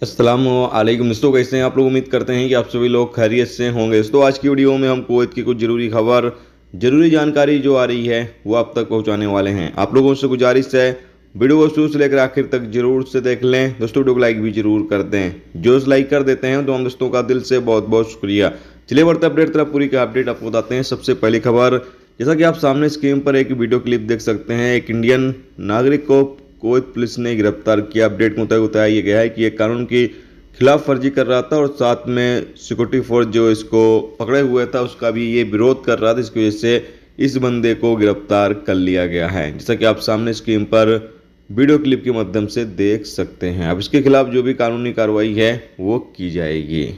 अस्सलामुअलैकुम दोस्तों, कैसे हैं आप लोग। उम्मीद करते हैं कि आप सभी लोग खैरियत से होंगे। दोस्तों आज की वीडियो में हम कुवैत की कुछ ज़रूरी खबर, ज़रूरी जानकारी जो आ रही है वो आप तक पहुंचाने वाले हैं। आप लोगों से गुजारिश है वीडियो को शुरू से लेकर आखिर तक जरूर से देख लें। दोस्तों वीडियो को लाइक भी जरूर कर दें। जो लाइक कर देते हैं तो हम दोस्तों का दिल से बहुत बहुत शुक्रिया। चलिए बढ़ते अपडेट तरफ, पूरी का अपडेट आपको बताते हैं। सबसे पहली खबर, जैसा कि आप सामने स्क्रीन पर एक वीडियो क्लिप देख सकते हैं, एक इंडियन नागरिक को कुवैत पुलिस ने गिरफ्तार किया। अपडेट में बताया गया है कि यह कानून की खिलाफ वर्जी कर रहा था और साथ में सिक्योरिटी फोर्स जो इसको पकड़े हुए था उसका भी ये विरोध कर रहा था। इसकी वजह से इस बंदे को गिरफ्तार कर लिया गया है, जैसा कि आप सामने स्क्रीन पर वीडियो क्लिप के माध्यम से देख सकते हैं। अब इसके खिलाफ जो भी कानूनी कार्रवाई है वो की जाएगी।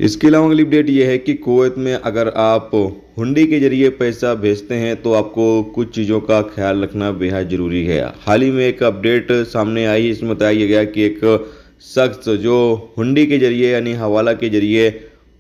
इसके अलावा अगली अपडेट ये है कि कुवैत में अगर आप हुंडी के जरिए पैसा भेजते हैं तो आपको कुछ चीज़ों का ख्याल रखना बेहद ज़रूरी है। हाल ही में एक अपडेट सामने आई, इसमें बताया गया कि एक शख्स जो हुंडी के जरिए यानी हवाला के जरिए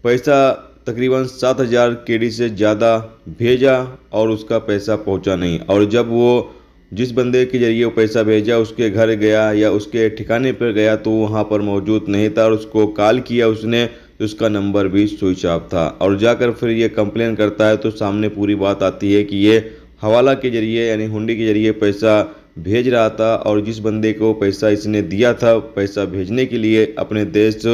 पैसा तकरीबन 7,000 केडी से ज़्यादा भेजा और उसका पैसा पहुंचा नहीं। और जब वो जिस बंदे के जरिए वो पैसा भेजा उसके घर गया या उसके ठिकाने पर गया तो वहाँ पर मौजूद नहीं था और उसको कॉल किया उसने तो उसका नंबर भी स्विच ऑफ था। और जाकर फिर ये कंप्लेन करता है तो सामने पूरी बात आती है कि ये हवाला के जरिए यानी हुंडी के जरिए पैसा भेज रहा था और जिस बंदे को पैसा इसने दिया था पैसा भेजने के लिए अपने देश,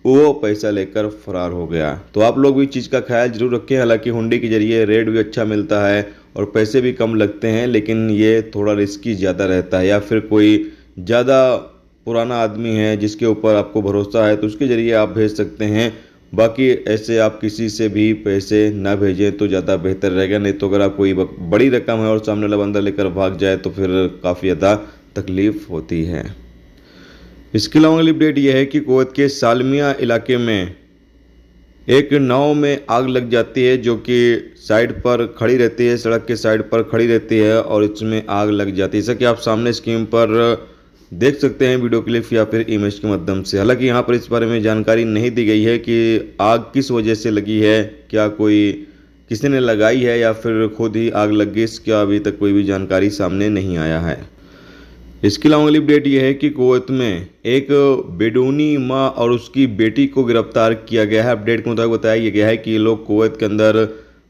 वो पैसा लेकर फरार हो गया। तो आप लोग भी चीज़ का ख्याल जरूर रखें। हालांकि हुंडी के जरिए रेट भी अच्छा मिलता है और पैसे भी कम लगते हैं, लेकिन ये थोड़ा रिस्की ज़्यादा रहता है। या फिर कोई ज़्यादा पुराना आदमी है जिसके ऊपर आपको भरोसा है तो उसके ज़रिए आप भेज सकते हैं। बाकी ऐसे आप किसी से भी पैसे ना भेजें तो ज़्यादा बेहतर रहेगा। नहीं तो अगर आप कोई बड़ी रकम है और सामने वाला बंदा लेकर भाग जाए तो फिर काफ़ी ज़्यादा तकलीफ़ होती है। इसके अलावा अगली अपडेट यह है कि कुवैत के सालमिया इलाके में एक नाव में आग लग जाती है जो कि साइड पर खड़ी रहती है, सड़क के साइड पर खड़ी रहती है और इसमें आग लग जाती है। जैसा कि आप सामने स्क्रीन पर देख सकते हैं वीडियो क्लिप या फिर इमेज के माध्यम से। हालांकि यहाँ पर इस बारे में जानकारी नहीं दी गई है कि आग किस वजह से लगी है, क्या कोई किसी ने लगाई है या फिर खुद ही आग लग गई, इसका अभी तक कोई भी जानकारी सामने नहीं आया है। इसके अलावा अगली अपडेट यह है कि कुवैत में एक बेडूनी माँ और उसकी बेटी को गिरफ्तार किया गया है। अपडेट के मुताबिक बताया गया है कि ये लोग कुवैत के अंदर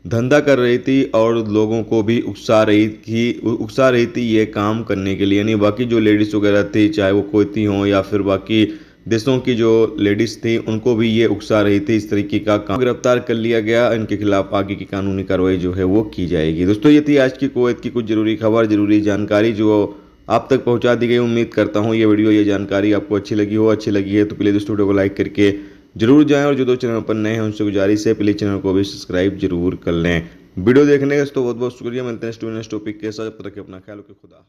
धंधा कर रही थी और लोगों को भी उकसा रही थी ये काम करने के लिए। यानी बाकी जो लेडीज़ वगैरह थी, चाहे वो कुवैती हों या फिर बाकी देशों की जो लेडीज़ थी, उनको भी ये उकसा रही थी। इस तरीके का काम गिरफ्तार कर लिया गया। इनके खिलाफ आगे की कानूनी कार्रवाई जो है वो की जाएगी। दोस्तों ये थी आज की कुवैत की कुछ ज़रूरी खबर, ज़रूरी जानकारी जो आप तक पहुंचा दी गई। उम्मीद करता हूं ये वीडियो, ये जानकारी आपको अच्छी लगी हो। अच्छी लगी है तो प्लीज़ दोस्तों वीडियो को लाइक करके जरूर जाएं और जो दो चैनल पर नए हैं उनसे गुजारिश है प्लीज़ चैनल को भी सब्सक्राइब जरूर कर लें। वीडियो देखने का दोस्तों बहुत बहुत शुक्रिया। मिलते हैं नेक्स्ट टॉपिक के साथ। तब तक अपना ख्याल रखें। खुदा।